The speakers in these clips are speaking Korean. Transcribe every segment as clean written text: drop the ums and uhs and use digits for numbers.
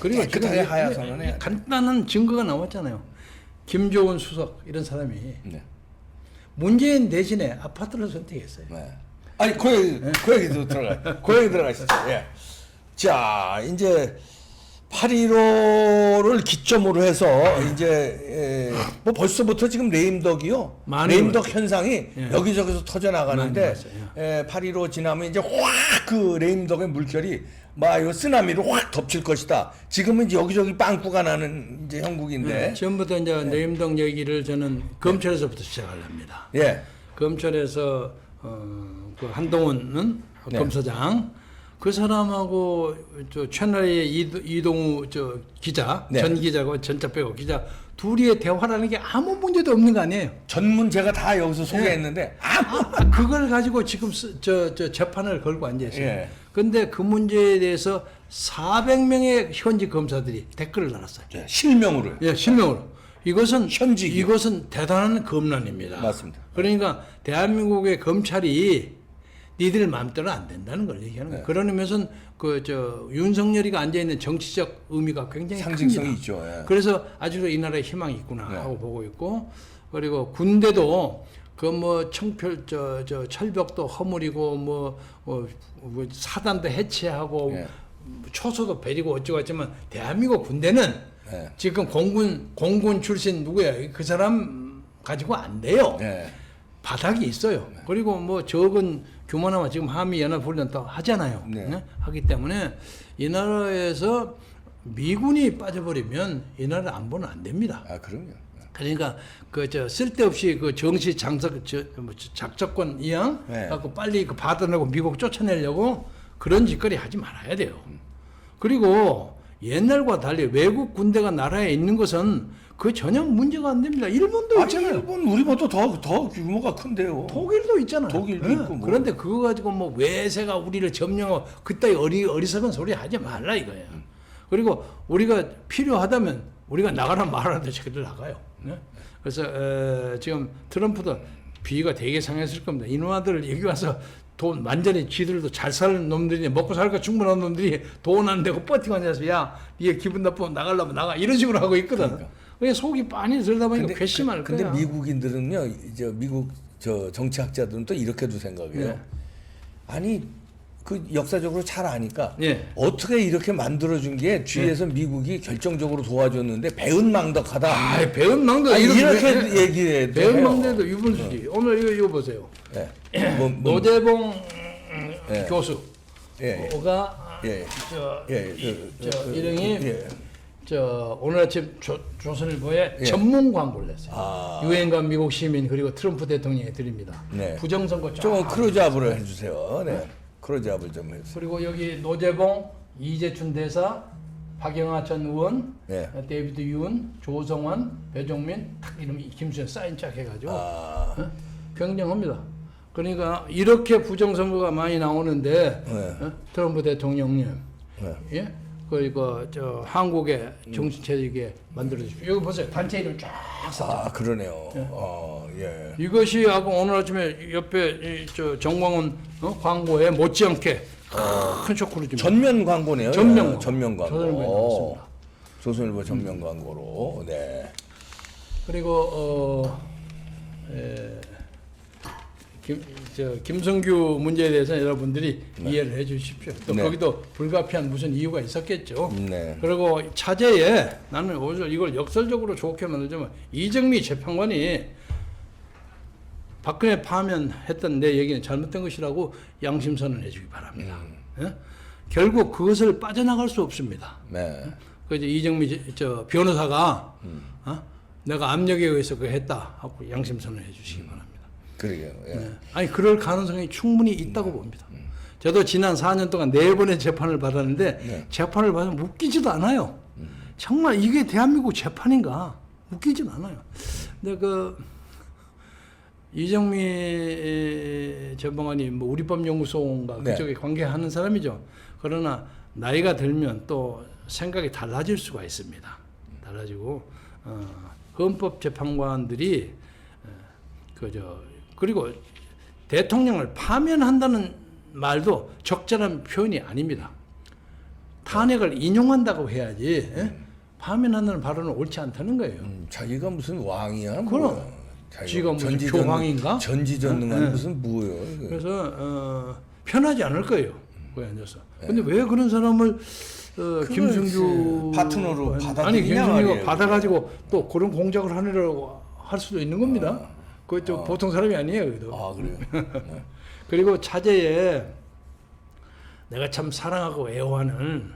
그리고 깨끗하게 지금 하야선언해. 간단한 증거가 나왔잖아요. 김조은 수석 이런 사람이 네. 문재인 대신에 아파트를 선택했어요. 네. 아니 그 얘기도 그 얘기 들어가시죠. 예. 자 이제 8.15를 기점으로 해서 이제 뭐 벌써부터 지금 레임덕이요. 레임덕 현상이 여기저기서 터져 나가는데 8.15 지나면 이제 확 그 레임덕의 물결이 막 이거 쓰나미로 확 덮칠 것이다. 지금은 이제 여기저기 빵꾸가 나는 이제 형국인데. 처음부터 이제 레임덕 얘기를 저는 검찰에서부터 시작하렵니다. 예. 검찰에서 그 한동훈은 검사장 그 사람하고 저 채널의 이동우 저 기자 전 기자고 전자 빼고 기자 둘이의 대화라는 게 아무 문제도 없는 거 아니에요. 전문 제가 다 여기서 소개했는데 그걸 가지고 지금 저 재판을 걸고 앉아 있어요. 예. 근데 그 문제에 대해서 400명의 현직 검사들이 댓글을 달았어요. 예, 실명으로. 예, 실명으로. 이것은 현직이요. 이것은 대단한 검란입니다. 맞습니다. 그러니까 대한민국의 검찰이 니들 마음대로 안 된다는 걸 얘기하는 거예요. 그러면서 그 저 윤석열이가 앉아 있는 정치적 의미가 굉장히 상징성이 큽니다. 있죠. 예. 그래서 아직도 이 나라에 희망이 있구나 하고 보고 있고, 그리고 군대도 그 뭐 청별 저 철벽도 허물이고 뭐 사단도 해체하고 초소도 베리고 어쩌고 했지만 대한민국 군대는 지금 공군 출신 누구야? 그 사람 가지고 안 돼요. 바닥이 있어요. 그리고 뭐 적은 규모나마 지금 한미연합훈련 또 하잖아요. 하기 때문에 이 나라에서 미군이 빠져버리면 이 나라 안보는 안 됩니다. 아, 그럼요. 그러니까 그 저 쓸데없이 그 정시 장석 작전권 이양 갖고 빨리 그 받아내고 미국 쫓아내려고 그런 짓거리 하지 말아야 돼요. 그리고 옛날과 달리 외국 군대가 나라에 있는 것은 그 전혀 문제가 안 됩니다. 일본도 있잖아요. 일본 우리보다 더 규모가 큰데요. 독일도 있잖아요. 독일도 있고 뭐. 그런데 그거 가지고 뭐 외세가 우리를 점령하고 그따위 어리석은 소리 하지 말라 이거예요. 그리고 우리가 필요하다면 우리가 나가라 말하는데 저기들 나가요. 네? 그래서 지금 트럼프도 비위가 되게 상했을 겁니다. 이놈아들 여기 와서 돈 완전히 쥐들도 잘 사는 놈들이 먹고 살까 충분한 놈들이 돈 안 되고 버티고 앉아서 야 니가 기분 나쁘면 나가려면 나가 이런 식으로 하고 있거든. 그러니까 속이 빤히 들다 보니까 괘씸할 거야. 근데 미국인들은요, 이제 미국 저 정치학자들은 또 이렇게도 생각해요. 아니 그 역사적으로 잘 아니까 어떻게 이렇게 만들어준 게 뒤에서 미국이 결정적으로 도와줬는데 배은망덕하다. 아, 배은망덕 이렇게 얘기해도 배은망덕도 유분수지. 오늘 이거 보세요. 노재봉 교수가 이름이 오늘 아침 조선일보에 전문 광고를 냈어요. 유엔과 미국 시민 그리고 트럼프 대통령이 드립니다. 부정선거 좀 크로즈업을 해주세요. 크로즈업을 좀 해주세요. 그리고 여기 노재봉, 이재춘 대사, 박영하 전 의원, 데이비드 윤, 조성환, 배종민, 탁 이름이 김수현 사인 쫙 해가지고 굉장합니다. 그러니까 이렇게 부정선거가 많이 나오는데 트럼프 대통령님, 그리고 저 한국의 정치체제에 만들어 주십시오. 여기 보세요. 단체 이름 쫙 써. 그러네요. 이것이 하고 오늘 아침에 옆에 저 정광훈 광고에 못지않게 큰 쇼크를 줍니다. 전면 광고네요. 전면 광고. 조선일보 전면 광고로. 그리고 김성규 문제에 대해서 여러분들이 이해를 해주십시오. 또 거기도 불가피한 무슨 이유가 있었겠죠. 그리고 차제에 나는 오히려 이걸 역설적으로 좋게 만들자면 이정미 재판관이 박근혜 파면했던 내 얘기는 잘못된 것이라고 양심선언해 주기 바랍니다. 결국 그것을 빠져나갈 수 없습니다. 그래서 이정미 변호사가 내가 압력에 의해서 그거 했다 하고 양심선언해 주시기 바랍니다. 그러게요. 아니 그럴 가능성이 충분히 있다고 봅니다. 저도 지난 4년 동안 4번의 재판을 받았는데 재판을 받으면 웃기지도 않아요. 정말 이게 대한민국 재판인가? 웃기지도 않아요. 근데 그 이정미 재판관이 뭐 우리법연구소인가 그쪽에 관계하는 사람이죠. 그러나 나이가 들면 또 생각이 달라질 수가 있습니다. 달라지고 헌법재판관들이 그리고 대통령을 파면한다는 말도 적절한 표현이 아닙니다. 탄핵을 인용한다고 해야지. 파면한다는 발언은 옳지 않다는 거예요. 자기가 무슨 왕이야? 그럼 지가 무슨 교황인가? 전지전능한 무슨 뭐예요? 이게. 그래서 편하지 않을 거예요. 거기 앉아서. 근데 왜 그런 사람을 김승주 파트너로 아니 김승주가 말이에요. 받아가지고 또 그런 공작을 하느라고 할 수도 있는 겁니다. 그것도 보통 사람이 아니에요. 그래도. 아 그래요? 네. 그리고 차제에 내가 참 사랑하고 애호하는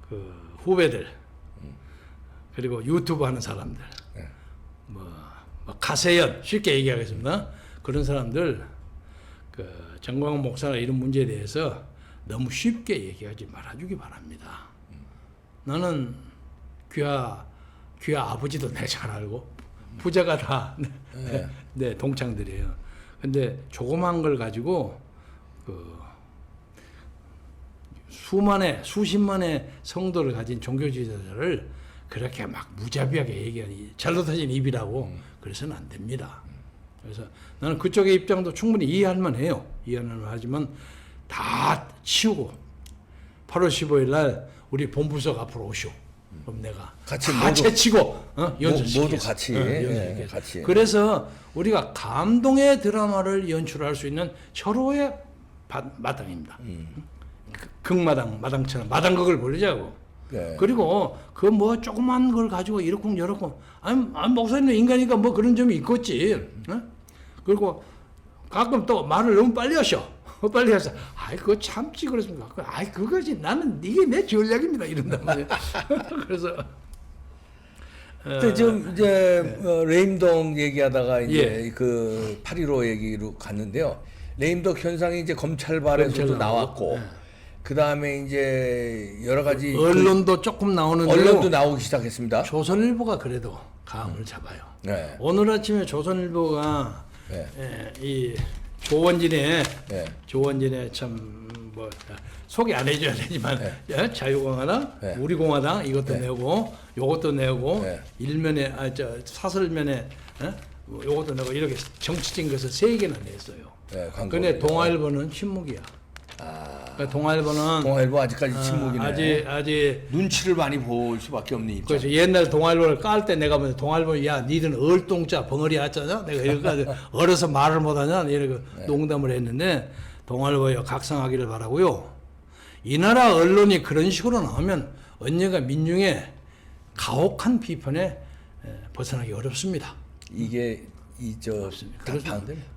그 후배들 그리고 유튜브 하는 사람들 뭐 가세연 쉽게 얘기하겠습니다. 그런 사람들 그 정광훈 목사나 이런 문제에 대해서 너무 쉽게 얘기하지 말아주기 바랍니다. 나는 귀하 아버지도 내 잘 알고 부자가 다 내 동창들이에요. 근데 조그만 걸 가지고 그 수십만의 성도를 가진 종교지도자를 그렇게 막 무자비하게 얘기하니 잘로 터진 입이라고 그래서는 안 됩니다. 그래서 나는 그쪽의 입장도 충분히 이해할 만해요. 이해할 만하지만 다 치우고 8월 15일 날 우리 본부석 앞으로 오시오. 그럼 내가 같이 다 채치고 연출시키겠어. 모두 같이 같이. 그래서 우리가 감동의 드라마를 연출할 수 있는 서로의 마당입니다. 마당처럼 마당극을 벌리자고. 네. 그리고 그 뭐 조그만 걸 가지고 이렇고 저렇고 아니 목사님은 인간이니까 뭐 그런 점이 있겠지. 그리고 가끔 또 말을 너무 빨리 하셔. 빨리 해서 아이 그거 참지 그랬습니까? 아이 그거지 나는 이게 내 전략입니다 이런단 말이야. 그래서 좀 이제 레임덕 얘기하다가 이제 그 8.15 얘기로 갔는데요. 레임덕 현상이 이제 검찰발에서도 나왔고 그 다음에 이제 여러 가지 언론도 조금 나오는데 언론도 나오기 시작했습니다. 조선일보가 그래도 감을 잡아요. 네. 오늘 아침에 조선일보가 이 조원진의 참 뭐 소개 안 해줘야 되지만 자유공화당, 우리공화당 이것도 내고 요것도 내고 일면에 사설면에 요것도 내고 이렇게 정치적인 것을 3개나 냈어요. 근데 동아일보는 침묵이야. 그러니까 동아일보 아직까지 침묵이네. 아직 눈치를 많이 볼 수밖에 없는 입장. 그래서 옛날 동아일보를 깔 때 내가 보면 동아일보 야 니들은 얼똥자 벙어리 하잖아. 내가 이렇게 어려서 말을 못하냐 이렇게 농담을 했는데 동아일보에 각성하기를 바라고요. 이 나라 언론이 그런 식으로 나오면 언젠가 민중의 가혹한 비판에 벗어나기 어렵습니다. 이게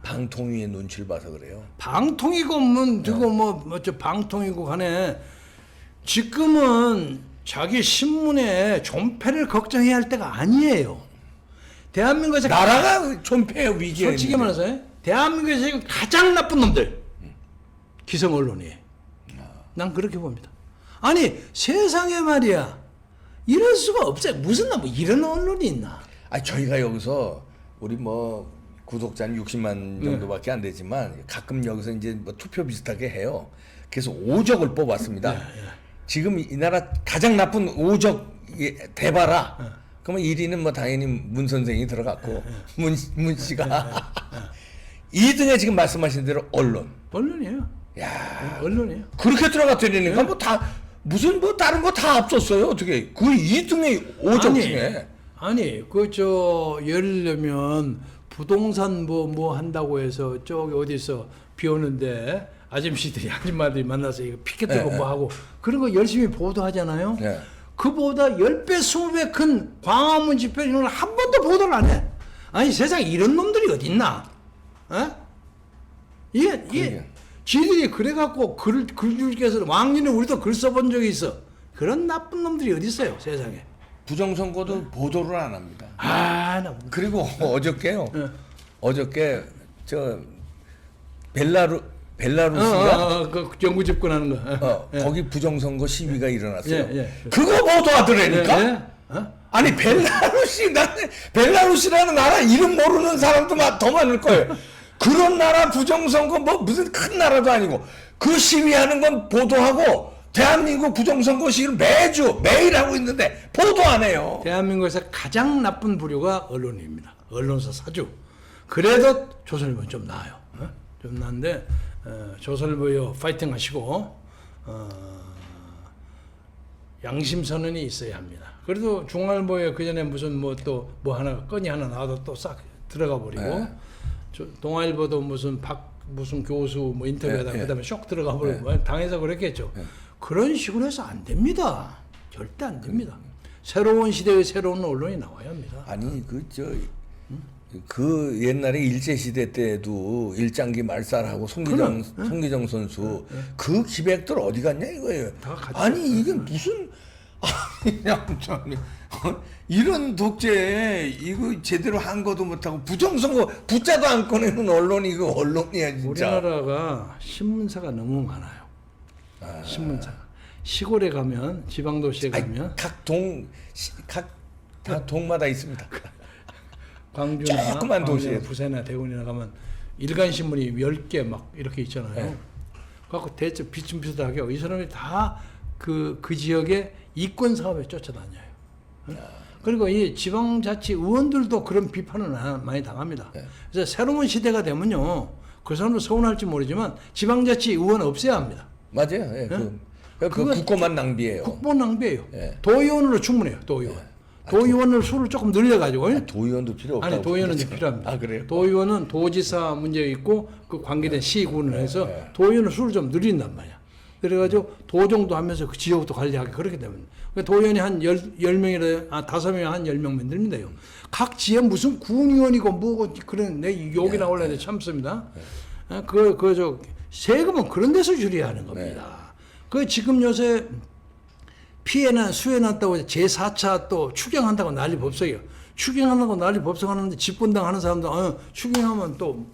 방통위의 눈치를 봐서 그래요. 방통이고 저 방통이고 간에 지금은 자기 신문에 존폐를 걱정해야 할 때가 아니에요. 대한민국에서 나라가 존폐 위기에 솔직히 말해서 대한민국에서 지금 가장 나쁜 놈들 기성 언론이 난 그렇게 봅니다. 아니 세상에 말이야 이럴 수가 없어요. 무슨 이런 언론이 있나? 아니 저희가 여기서 우리 뭐 구독자는 60만 정도밖에 안 되지만 가끔 여기서 이제 뭐 투표 비슷하게 해요. 그래서 오적을 뽑았습니다. 지금 이 나라 가장 나쁜 오적 대봐라. 그러면 1위는 뭐 당연히 문 선생이 들어갔고 문 씨가 2등에 지금 말씀하신 대로 언론이에요. 야, 언론이에요. 그렇게 들어갔더니까 뭐 다 무슨 뭐 다른 거 다 앞섰어요. 어떻게 그 2등의 오적 중에 아니 예를 들면 부동산 뭐 한다고 해서 저기 어디서 비 오는데 아줌마들이 만나서 이거 피켓 들고 뭐 하고 그런 거 열심히 보도하잖아요. 그보다 10배 20배 큰 광화문 집회 이런 걸 한 번도 보도를 안 해. 아니 세상에 이런 놈들이 어딨나? 이게 지들이 그래갖고 글줄께서 왕년에 우리도 글 써본 적이 있어. 그런 나쁜 놈들이 어디 있어요 세상에. 부정선거도 보도를 안 합니다. 그리고 어저께 저 벨라루스가 그 정부 집권하는 거. 거기 부정선거 시위가 일어났어요. 그거 보도하더라니까. 아니 벨라루스라는 나라 이름 모르는 사람도 더 많을 거예요. 그런 나라 부정선거 뭐 무슨 큰 나라도 아니고 그 시위하는 건 보도하고 대한민국 부정선거 시위를 매일 하고 있는데 보도 안 해요. 대한민국에서 가장 나쁜 부류가 언론입니다. 언론사 사주. 그래도 조선일보는 좀 나아요. 좀 나은데 조선일보요 파이팅 하시고 양심 선언이 있어야 합니다. 그래도 중앙일보에 그 전에 무슨 뭐 또 뭐 하나 건이 하나 나와도 또 싹 들어가 버리고 네. 동아일보도 무슨 교수 뭐 인터뷰하다 네. 그다음에 쏙 들어가 버리고 당해서 그랬겠죠. 그런 식으로 해서 안 됩니다. 절대 안 됩니다. 새로운 시대의 새로운 언론이 나와야 합니다. 아니 그 옛날에 일제 시대 때도 일장기 말살하고 송기정 선수 그 기백들 어디 갔냐 이거예요. 다 같이 아니 이게 무슨 이런 독재 이거 제대로 한 것도 못하고 부정선거 붙자도 안 꺼내는 언론이 이거 언론이야 진짜. 우리나라가 신문사가 너무 많아요. 신문사. 시골에 가면 지방도시에 가면 다 동마다 있습니다. 광주나 조그만 도시에 부산이나 대구나 가면 일간 신문이 10개 막 이렇게 있잖아요. 네. 그래서 대체 비슷비슷하게 이 사람이 다 그 지역의 이권 사업에 쫓아다녀요. 그리고 이 지방자치 의원들도 그런 비판을 많이 당합니다. 네. 그래서 새로운 시대가 되면요, 그 사람도 서운할지 모르지만 지방자치 의원 없애야 합니다. 맞아요. 예, 그 국고만 낭비예요. 국보 낭비예요. 예. 도의원으로 충분해요. 도의원. 도의원을 수를 조금 늘려가지고. 도의원도 필요 없다고. 아니 도의원은 이제 필요합니다. 아 그래요? 도의원은 도지사 문제 있고 그 관계된 시군을 해서 도의원의 수를 좀 늘린단 말이야. 그래가지고 도정도 하면서 그 지역도 관리하게 그렇게 되면 도의원이 한 10명이라 5명이 한 10명 만들면 돼요. 각 지역 무슨 군의원이고 뭐고 그런 내 욕이 나올라 돼 참습니다. 저 세금은 그런 데서 줄여야 하는 겁니다. 그 지금 요새 피해나 수해 났다고 제4차 또 추경한다고 난리 법석이에요. 추경한다고 난리 법석하는데 집권당 하는 사람들 추경하면 또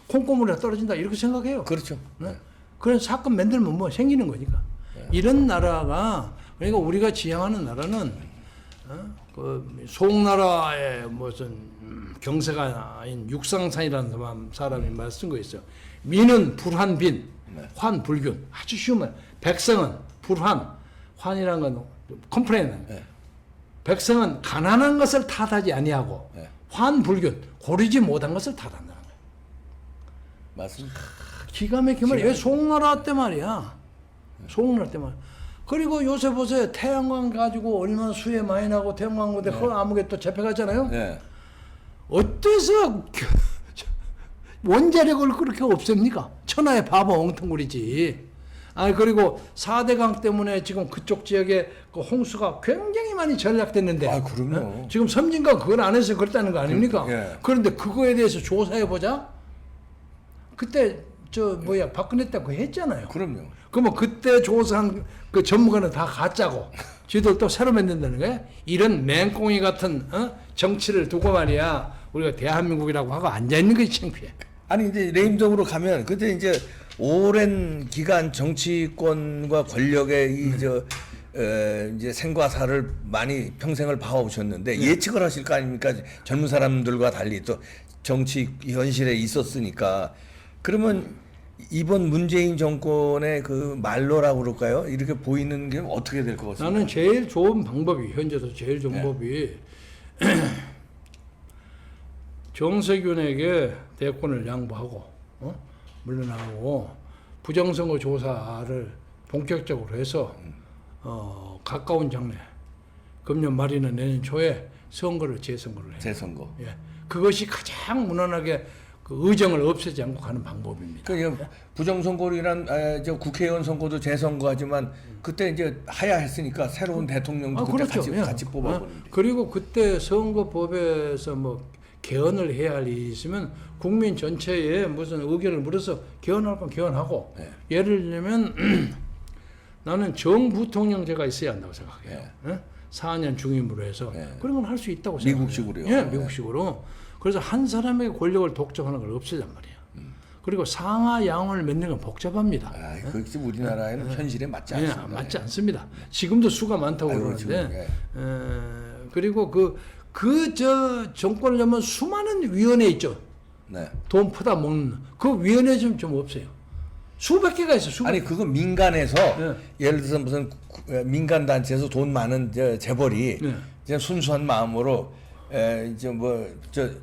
콩고물에 떨어진다 이렇게 생각해요. 그렇죠. 네? 그런 사건 만들면 뭐 생기는 거니까. 이런 나라가 그러니까 우리가 지향하는 나라는 그 송나라의 무슨 경세가 아닌 육상산이라는 사람이 말 쓴 거 있어요. 민은 불환빈, 환불균. 아주 쉬운 말. 백성은 불환, 환이라는 건 컴플레인. 백성은 가난한 것을 탓하지 아니하고 환불균, 고르지 못한 것을 탓한다는 거예요. 맞습니다. 기가 막힌 말이야. 왜 송나라 때 말이야. 송나라 때 말. 그리고 요새 보세요. 태양광 가지고 얼마나 수해 많이 나고 태양광 근데 아무게 또 잡혀가잖아요. 네. 어때서 원자력을 그렇게 없앱니까? 천하의 바보 엉뚱구리지. 그리고 4대강 때문에 지금 그쪽 지역에 그 홍수가 굉장히 많이 전락됐는데. 그럼요. 지금 섬진강 그걸 안 해서 그랬다는 거 아닙니까? 그런데 그거에 대해서 조사해보자. 그때 박근혜 때 그거 했잖아요. 그럼요. 그러면 그때 조사한 그 전문가는 다 가짜고 지들 또 새로 만든다는 거야? 이런 맹꽁이 같은 정치를 두고 말이야 우리가 대한민국이라고 하고 앉아있는 것이 창피해. 아니 이제 레임덕으로 가면 그때 이제 오랜 기간 정치권과 권력의 이제 생과사를 많이 평생을 봐오셨는데 예측을 하실 거 아닙니까? 젊은 사람들과 달리 또 정치 현실에 있었으니까. 그러면 이번 문재인 정권의 그 말로라고 그럴까요? 이렇게 보이는 게 어떻게 될 것 같습니까? 나는 제일 좋은 방법이 현재도 제일 좋은 법이 정세균에게 대권을 양보하고 물러나고 부정선거 조사를 본격적으로 해서 가까운 장래 금년 말이나 내년 초에 재선거를 해요. 재선거. 예, 그것이 가장 무난하게 그 의정을 없애지 않고 가는 방법입니다. 그 부정선거란 저 국회의원 선거도 재선거하지만 그때 이제 하야했으니까 새로운 대통령도 그때 그렇죠. 같이 뽑아보는. 그리고 그때 선거법에서 뭐 개헌을 해야 할 일이 있으면 국민 전체에 무슨 의견을 물어서 개헌할 건 개헌하고 예를 들면 나는 정부통령제가 있어야 한다고 생각해요. 4년 중임으로 해서 그런 건 할 수 있다고 생각해요. 미국식으로요. 예, 미국식으로. 그래서 한 사람에게 권력을 독점하는 걸 없애단 말이야. 그리고 상하 양원을 맺는 건 복잡합니다. 그 우리나라에는 현실에 맞지 않습니다. 맞지 않습니다. 지금도 수가 많다고 그러는데 그리고 저 정권을 잡으면 수많은 위원회 있죠. 돈 퍼다 먹는 그 위원회 좀 없어요. 수백 개가 있어. 아니 그거 민간에서 예를 들어서 무슨 민간 단체에서 돈 많은 재벌이 그냥 순수한 마음으로 이제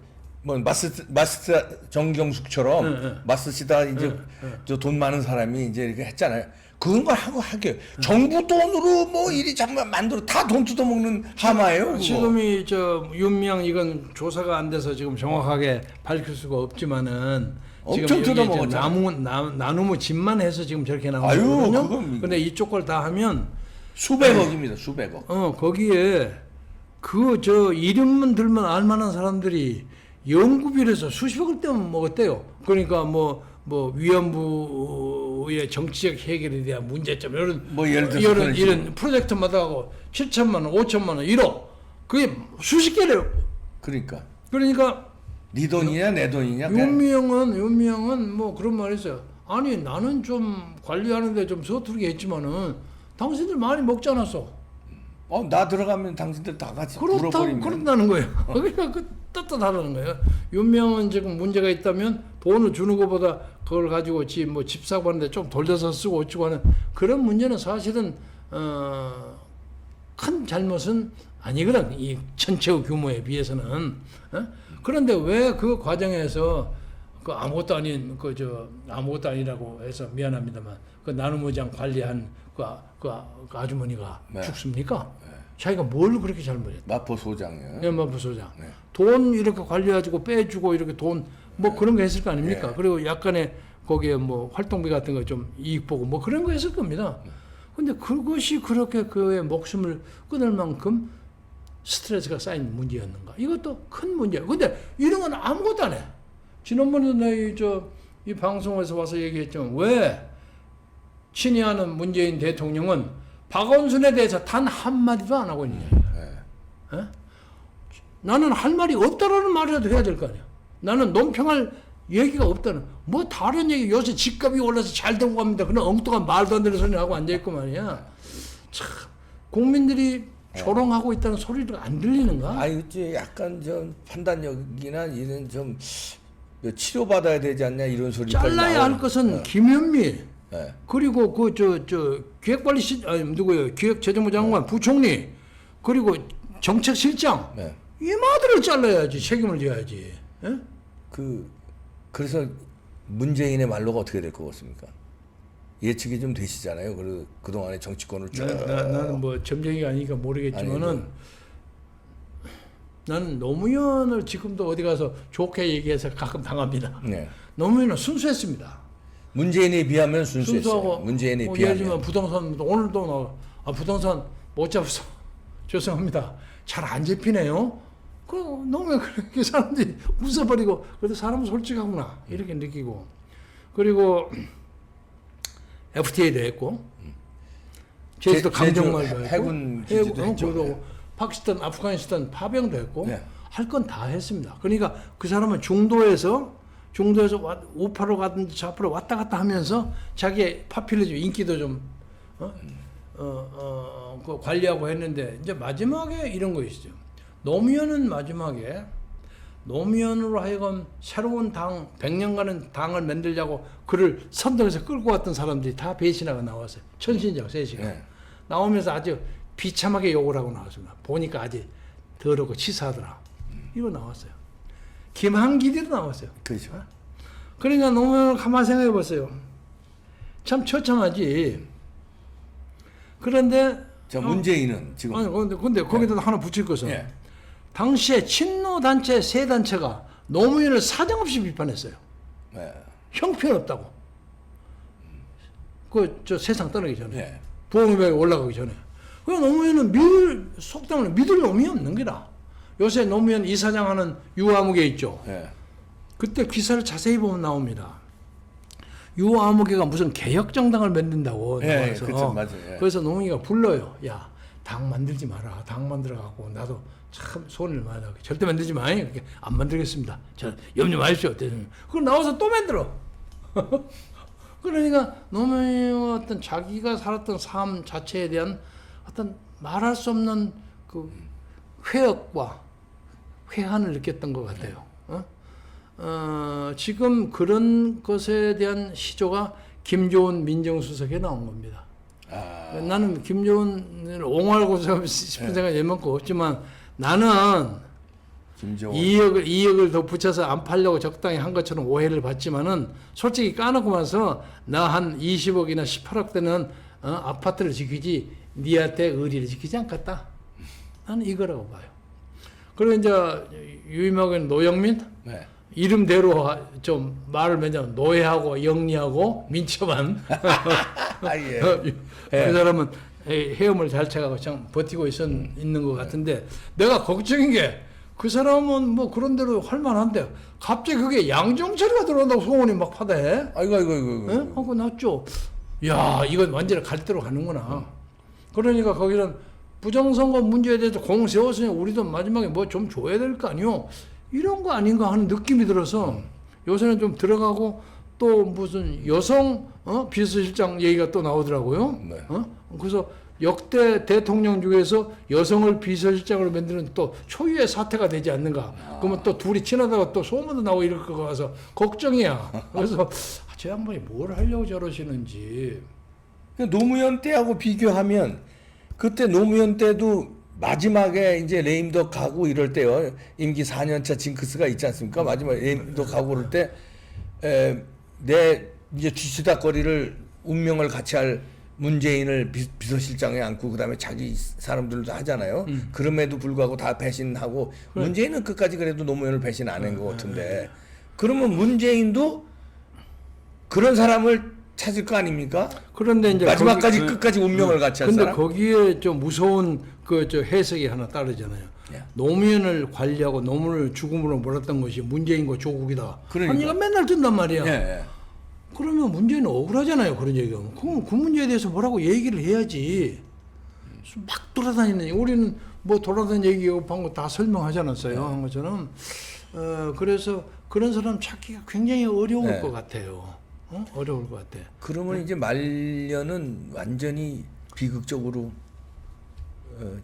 뭐 마스터 정경숙처럼 마스시다 이제 저 돈 많은 사람이 이제 이렇게 했잖아요. 그런 걸 하고 하게 정부 돈으로 뭐 이리 잠깐 만들어 다 돈 뜯어먹는 하마예요. 그거. 지금이 저 윤미향 이건 조사가 안 돼서 지금 정확하게 밝힐 수가 없지만은 엄청 지금 여기 뜯어먹었잖아요. 나누무 집만 해서 지금 저렇게 나오는 아유, 거거든요. 그건 근데 이쪽 걸 다 하면 수백억입니다. 수백억. 거기에 그 저 이름만 들면 알만한 사람들이 연구비에서 수십억을 떼면 먹었대요. 그러니까 뭐 위안부의 정치적 해결에 대한 문제점 이런 뭐 예를 들어서 이런 프로젝트마다 하고 7천만 원, 5천만 원, 1억 그게 수십 개래요. 그러니까 네 돈이냐 내 돈이냐. 윤미향은 뭐 그런 말이 있어요. 아니 나는 좀 관리하는데 좀 서투르게 했지만은 당신들 많이 먹지 않았어. 나 들어가면 당신들 다 같이 불어버리면. 그렇다는 거예요. 그러니까 그 떳떳하다는 거예요. 윤미향은 지금 문제가 있다면 돈을 주는 것보다 그걸 가지고 집 사고 하는데 좀 돌려서 쓰고 어쩌고 하는 그런 문제는 사실은 큰 잘못은 아니거든. 이 전체 규모에 비해서는. 그런데 왜 그 과정에서 그 아무것도 아무것도 아니라고 해서 미안합니다만 그 나눔의장 관리한 그 아주머니가 네. 죽습니까? 네. 자기가 뭘 그렇게 잘못했다? 마포 소장이요. 네, 마포 소장. 네. 돈 이렇게 관리해가지고 빼주고 이렇게 돈 그런 거 했을 거 아닙니까? 네. 그리고 약간의 거기에 뭐 활동비 같은 거 좀 이익 보고 뭐 그런 거 했을 겁니다. 근데 그것이 그렇게 그의 목숨을 끊을 만큼 스트레스가 쌓인 문제였는가? 이것도 큰 문제예요. 근데 이런 건 아무것도 안 해. 지난번에도 이 방송에서 와서 얘기했지만 왜 친애하는 문재인 대통령은 박원순에 대해서 단 한마디도 안 하고 있냐. 네. 나는 할 말이 없다라는 말이라도 해야 될 거 아니야. 나는 논평할 얘기가 없다는. 뭐 다른 얘기 요새 집값이 올라서 잘 되고 갑니다. 그런 엉뚱한 말도 안 되는 소리 하고 앉아있고 말이야. 참 국민들이 조롱하고 있다는 소리가 안 들리는가? 이제 약간 좀 판단력이나 이런 좀 치료받아야 되지 않냐 이런 소리까지 잘라야 할 것은 김현미 네. 그리고 기획재정부 장관 부총리 그리고 정책실장 네. 이마들을 잘라야지 책임을 져야지. 예? 그래서 문재인의 말로가 어떻게 될 것 같습니까? 예측이 좀 되시잖아요. 그 동안에 정치권을 쭉. 나는 뭐 점쟁이가 아니니까 모르겠지만은 나는 노무현을 지금도 어디 가서 좋게 얘기해서 가끔 당합니다. 네. 노무현은 순수했습니다. 문재인에 비하면 순수했어요. 순수하고 문재인에 예를 비하면. 들면 부동산 오늘도 부동산 못 잡아서 죄송합니다. 잘 안 잡히네요. 노무현 그렇게 사람들이 웃어버리고 그래도 사람은 솔직하구나 이렇게 느끼고 그리고 FTA도 했고 제주도 강정말도 했고 해군 기지도 했죠. 그리고 파키스탄, 아프가니스탄 파병도 했고 네. 할 건 다 했습니다. 그러니까 그 사람은 중도에서 우파로 가든지 좌파로 왔다 갔다 하면서 자기의 파퓰리즘 인기도 좀 그 관리하고 했는데 이제 마지막에 이런 거 있죠. 노무현은 마지막에 노무현으로 하여금 새로운 당 100년간은 당을 만들자고 그를 선동해서 끌고 왔던 사람들이 다 배신하고 나왔어요. 천신적 셋이가 네. 나오면서 아주 비참하게 욕을 하고 나왔습니다. 보니까 아주 더럽고 치사하더라. 이거 나왔어요. 김한길이도 나왔어요. 그렇죠. 그러니까 노무현을 가만히 생각해 보세요. 참 처참하지. 그런데 문재인은 지금 근데 거기다 하나 붙일 것은 예. 당시에 친노 단체 세 단체가 노무현을 사정없이 비판했어요. 예. 형편없다고. 세상 떠나기 전에. 예. 부흥회에 올라가기 전에. 그 노무현은 속담을 믿을 놈이 없는 거라. 요새 노무현 이사장 하는 유아무개 있죠. 예. 그때 기사를 자세히 보면 나옵니다. 유아무개가 무슨 개혁정당을 만든다고 나와서. 그렇죠, 맞아요. 예. 그래서 노무현이가 불러요. 야, 당 만들지 마라. 당 만들어갖고 나도 참 손을 많이 하고 절대 만들지 마. 안 만들겠습니다. 저 염려 마십시오. 그걸 나와서 또 만들어. 그러니까 노무현의 어떤 자기가 살았던 삶 자체에 대한 어떤 말할 수 없는 그 회역과 회한을 느꼈던 것 같아요. 지금 그런 것에 대한 시조가 김조은 민정수석에 나온 겁니다. 나는 김조은을 옹호하고 싶은 생각이 웬만큼 없지만 나는 김정은 2억을 더 붙여서 안 팔려고 적당히 한 것처럼 오해를 받지만은 솔직히 까놓고 나서 나 한 20억이나 18억 되는 아파트를 지키지 니한테 의리를 지키지 않겠다. 나는 이거라고 봐요. 그리고 이제 유임하게 노영민 네. 이름대로 좀 말을 맨날 노예하고 영리하고 민첩한 예. 그 사람은 헤엄을 잘 쳐가고 참 버티고 있는 것 같은데 내가 걱정인 게 그 사람은 뭐 그런 대로 할 만한데 갑자기 그게 양정철이가 들어온다고 소문이 막 파대. 아이고. 예? 하고 났죠. 야, 이건 완전히 갈대로 가는구나. 그러니까 거기는 부정선거 문제에 대해서 공 세웠으니 우리도 마지막에 뭐 좀 줘야 될 거 아니요. 이런 거 아닌가 하는 느낌이 들어서 요새는 좀 들어가고 또 무슨 여성 비서실장 얘기가 또 나오더라고요. 네. 그래서 역대 대통령 중에서 여성을 비서실장으로 만드는 또 초유의 사태가 되지 않는가. 그러면 또 둘이 친하다가 또 소문도 나고 이럴 것 같아서 걱정이야. 그래서 저 양반이 뭘 하려고 저러시는지. 노무현 때하고 비교하면 그때 노무현 때도 마지막에 이제 레임덕 가고 이럴 때요. 임기 4년차 징크스가 있지 않습니까? 마지막에 레임덕 가고 그럴 때 내 이제 뒤치다거리를 운명을 같이 할 문재인을 비서실장에 앉고 그다음에 자기 사람들도 하잖아요. 그럼에도 불구하고 다 배신하고 문재인은 끝까지 그래도 노무현을 배신 안 한 것 같은데 그러면 문재인도 그런 사람을 찾을 거 아닙니까? 그런데 이제 마지막까지 끝까지 운명을 같이 할 근데 사람. 거기에 좀 무서운 그 저 해석이 하나 따르잖아요. 예. 노무현을 관리하고 노무현을 죽음으로 몰았던 것이 문재인과 조국이다. 그러니까. 한 얘기가 맨날 뜬단 말이야. 예. 그러면 문재인은 억울하잖아요. 그런 얘기하면. 그럼 그 문제에 대해서 뭐라고 얘기를 해야지. 막 돌아다니는 우리는 뭐 돌아다니는 얘기하고 방금 다 설명하지 않았어요. 한 것처럼. 그래서 그런 사람 찾기가 굉장히 어려울 네. 것 같아요. 어려울 것 같아. 그러면 이제 말년은 완전히 비극적으로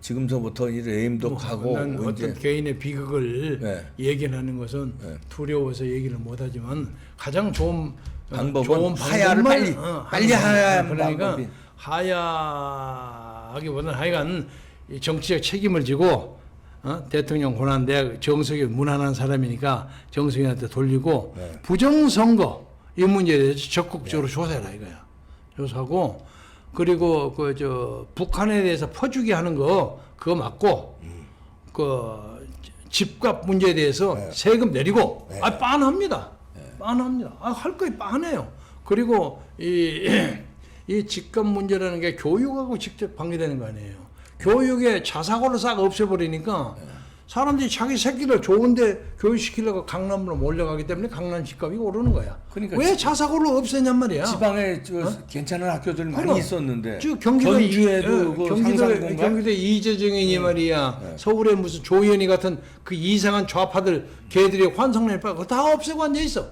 지금서부터 이 레임덕 가고 난 뭐 어떤 이제 개인의 비극을 네. 얘기하는 것은 네. 두려워서 얘기를 못하지만 가장 좋은 방법은 하야를 빨리 하야 그러니까 방법이. 하야하기보다는 하여간 이 정치적 책임을 지고 대통령 권한 내가 정석이 무난한 사람이니까 정석이한테 돌리고 네. 부정선거 이 문제에 대해서 적극적으로 조사해라 이거야. 조사하고 그리고 그 저 북한에 대해서 퍼주기 하는 거 그거 맞고 그 집값 문제에 대해서 네. 세금 내리고 네. 빤합니다. 빤합니다. 할 거에 빤해요. 그리고 이 집값 문제라는 게 교육하고 직접 관계되는 거 아니에요. 교육에 자사고를 싹 없애버리니까 사람들이 자기 새끼를 좋은데 교육시키려고 강남으로 몰려가기 때문에 강남 집값이 오르는 거야. 그러니까 왜 자사고를 없애냔 말이야. 지방에 괜찮은 학교들 많이 그럼. 있었는데 경기도에도 그 상상공간 경기도 이재정이니 말이야. 서울에 무슨 조현이 같은 그 이상한 좌파들 걔들이 환상을 빠고 다 없애고 앉아 있어.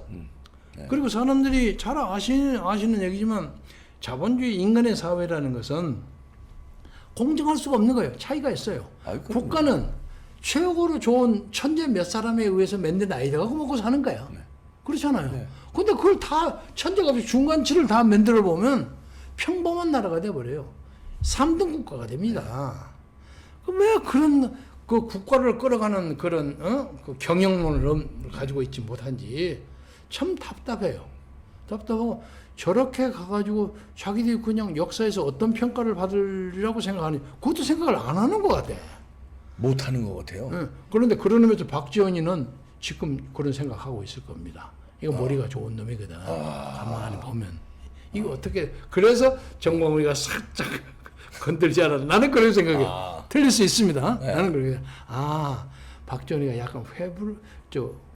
그리고 사람들이 잘 아시는 얘기지만 자본주의 인간의 사회라는 것은 공정할 수가 없는 거예요. 차이가 있어요. 국가는 최고로 좋은 천재 몇 사람에 의해서 만든 아이디어가 먹고 사는 거야. 그렇잖아요. 근데 그걸 다 천재가 없이 중간치를 다 만들어 보면 평범한 나라가 돼버려요. 3등 국가가 됩니다. 왜 그런 그 국가를 끌어가는 그런 그 경영론을 가지고 있지 못한지 참 답답해요. 답답하고 저렇게 가가지고 자기들이 그냥 역사에서 어떤 평가를 받으려고 생각하니 그것도 생각을 안 하는 것 같아. 못하는 것 같아요. 네. 그런데 그런 의미에서 박지원이는 지금 그런 생각하고 있을 겁니다. 이거 머리가 좋은 놈이거든. 가만히 보면. 이거 어떻게 그래서 정광훈이가 살짝 건들지 않아도 나는 그런 생각이 틀릴 수 있습니다. 네. 나는 그렇게 박지원이가 약간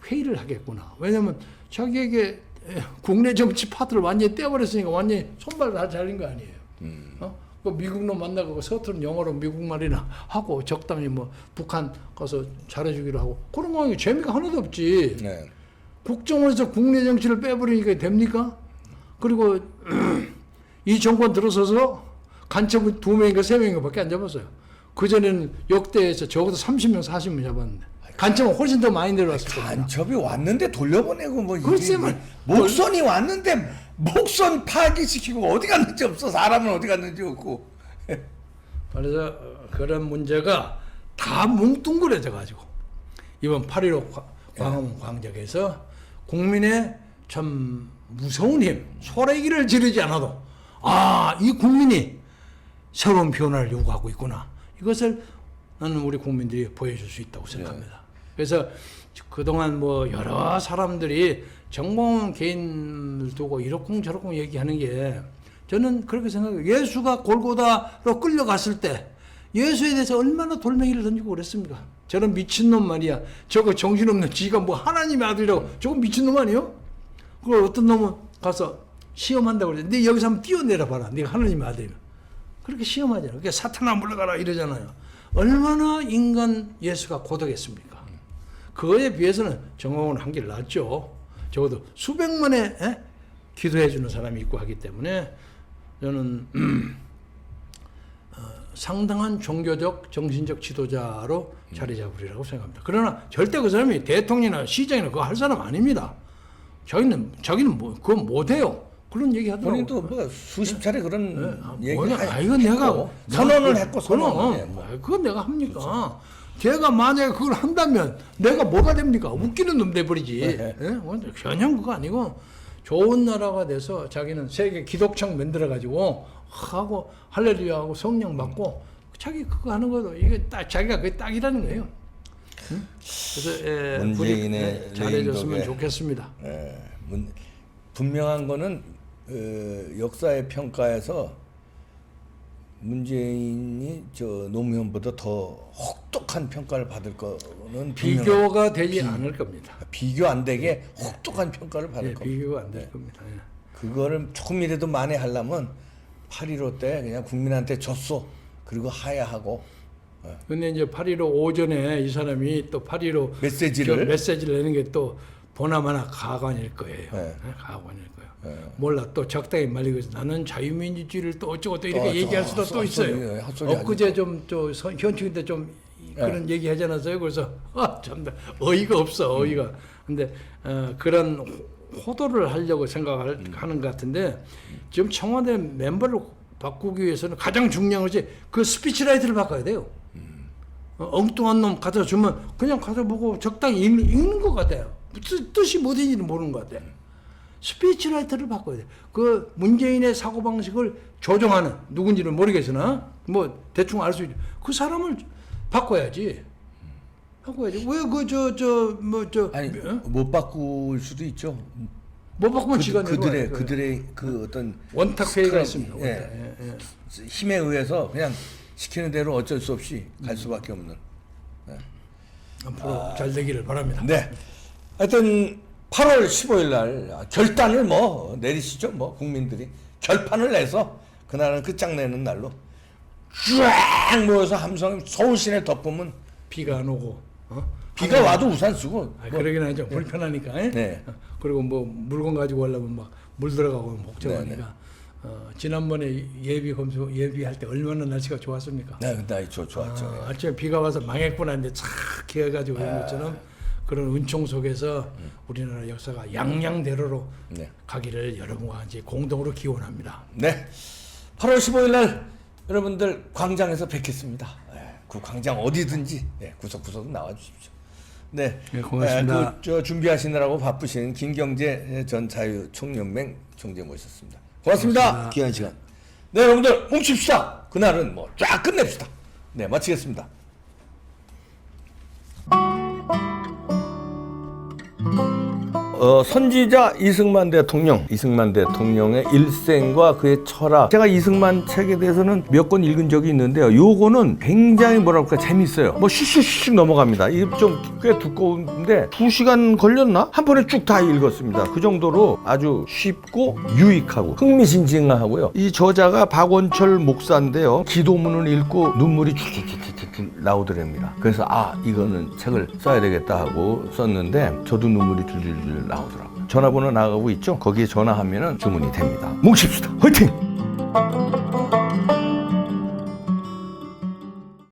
회의를 하겠구나. 왜냐면 자기에게 국내 정치 파트를 완전히 떼어버렸으니까 완전히 손발 다 잘린 거 아니에요. 그 미국놈 만나고 서투른 영어로 미국말이나 하고 적당히 뭐 북한 가서 잘해주기로 하고 그런 거 재미가 하나도 없지. 네. 국정원에서 국내 정치를 빼버리니까 됩니까? 그리고 이 정권 들어서서 간첩을 2명인가 3명인가 밖에 안 잡았어요. 그전에는 역대에서 적어도 30명 40명 잡았는데 간첩은 훨씬 더 많이 내려왔을 겁니다. 간첩이 왔는데 돌려보내고 뭐 글쎄 이게 말- 목선이 왔는데 목선 파기시키고 어디 갔는지 없어. 사람은 어디 갔는지 없고. 그래서 그런 문제가 다 뭉뚱그려져 가지고 이번 8.15 광화문 광장에서 국민의 참 무서운 힘, 소리기를 지르지 않아도 이 국민이 새로운 변화를 요구하고 있구나. 이것을 나는 우리 국민들이 보여줄 수 있다고 생각합니다. 그래서 그동안 뭐 여러 사람들이 정봉원 개인을 두고 이러쿵저러쿵 얘기하는 게 저는 그렇게 생각해요. 예수가 골고다로 끌려갔을 때 예수에 대해서 얼마나 돌멩이를 던지고 그랬습니까? 저런 미친놈 말이야. 저거 정신없는 지가 뭐 하나님의 아들이라고 저거 미친놈 아니요? 그걸 어떤 놈은 가서 시험한다고 그러지. 네 여기서 한번 뛰어내려 봐라. 네가 하나님의 아들이면. 그렇게 시험하잖아요. 그러니까 사탄아 물러가라 이러잖아요. 얼마나 인간 예수가 고독했습니까? 그거에 비해서는 정홍은 한길 낫죠. 적어도 수백만의 기도해 주는 사람이 있고 하기 때문에 저는 상당한 종교적 정신적 지도자로 자리 잡으리라고 생각합니다. 그러나 절대 그 사람이 대통령이나 시장이나 그거 할 사람 아닙니다. 자기는 뭐 그건 못해요. 그런 얘기 하더라고요. 본인도 뭐 수십 차례 그런 얘기 이건 내가 선언을 했고 선언을 그건 내가 합니까? 그렇죠. 제가 만약에 그걸 한다면 내가 뭐가 됩니까? 웃기는 놈 돼버리지. 전혀 그거 아니고 좋은 나라가 돼서 자기는 세계 기독청 만들어가지고 하고 할렐루야하고 성령 받고 자기 그거 하는 것도 이게 딱 자기가 그게 딱이라는 거예요. 그래서 문재인의 잘해줬으면 좋겠습니다. 분명한 거는 역사의 평가에서 문재인이 저 노무현보다 더 혹독한 평가를 받을 거는 비교가 되지 않을 겁니다. 비교 안 되게 혹독한 평가를 받을 겁니다. 비교가 안 될 겁니다. 그거를 조금이라도 만회하려면 8.15 때 그냥 국민한테 줬어. 그리고 하야하고. 근데 이제 8.15 오전에 이 사람이 또 8.15 메시지를 내는 게 또 보나마나 가관일 거예요. 가관일 거예요. 몰라 또 적당히 말리고 있어. 나는 자유민주주의를 또 어쩌고 또 이렇게 얘기할 수도 또 있어요. 엊그제 좀저 현충인데 좀 그런 얘기 하지 않았어요? 그래서 참 어이가 없어 어이가. 근데 그런 호도를 하려고 생각하는 것 같은데 지금 청와대 멤버를 바꾸기 위해서는 가장 중요한 것이 그 스피치라이트를 바꿔야 돼요. 엉뚱한 놈 갖다 주면 그냥 가서 보고 적당히 읽는 것 같아요. 뜻이 뭐든지는 모르는 것 같아요. 스피치라이터를 바꿔야 돼요. 그 문재인의 사고방식을 조정하는 누군지는 모르겠으나 뭐 대충 알 수 있죠. 그 사람을 바꿔야지. 왜 아니 못 바꿀 수도 있죠. 못 바꾸면 지가 그들의 그 어떤 원탁 회의가 있습니다. 힘에 의해서 그냥 시키는 대로 어쩔 수 없이 갈 수밖에 없는. 앞으로 잘 되기를 바랍니다. 네. 하여튼 8월 15일 날 결단을 뭐 내리시죠. 뭐 국민들이 결판을 내서 그날은 끝장내는 날로 쫙 모여서 함성 서울 시내 덮으면 비가 안 오고 비가 와도 우산 쓰고 그러긴 하죠. 불편하니까. 그리고 뭐 물건 가지고 오려면 막 물 들어가고 복잡하니까. 지난번에 예비할 때 얼마나 날씨가 좋았습니까? 네, 좋았죠. 아침에 비가 와서 망했구나 했는데 착 기어가지고 그런 것처럼 그런 은총 속에서 우리나라 역사가 양양대로로 가기를 여러분과 같이 공동으로 기원합니다. 네, 8월 15일 날 여러분들 광장에서 뵙겠습니다. 그 광장 어디든지 구석구석 나와 주십시오. 네, 고맙습니다. 저 준비하시느라고 바쁘신 김경재 전 자유총연맹 총재 모셨습니다. 고맙습니다. 귀한 시간. 네, 여러분들 뭉칩시다. 그날은 뭐 쫙 끝냅시다. 네, 마치겠습니다. 선지자 이승만 대통령의 일생과 그의 철학. 제가 이승만 책에 대해서는 몇 권 읽은 적이 있는데요. 요거는 굉장히 뭐랄까 재밌어요. 뭐 슉슉슉 넘어갑니다. 이게 좀 꽤 두꺼운데 2시간 걸렸나? 한 번에 쭉 다 읽었습니다. 그 정도로 아주 쉽고 유익하고 흥미진진하고요. 이 저자가 박원철 목사인데요. 기도문을 읽고 눈물이 줄줄줄줄 나오더랍니다. 그래서 이거는 책을 써야 되겠다 하고 썼는데 저도 눈물이 줄줄줄 나오더라고요. 전화번호 나가고 있죠? 거기에 전화하면 주문이 됩니다. 뭉칩시다. 화이팅!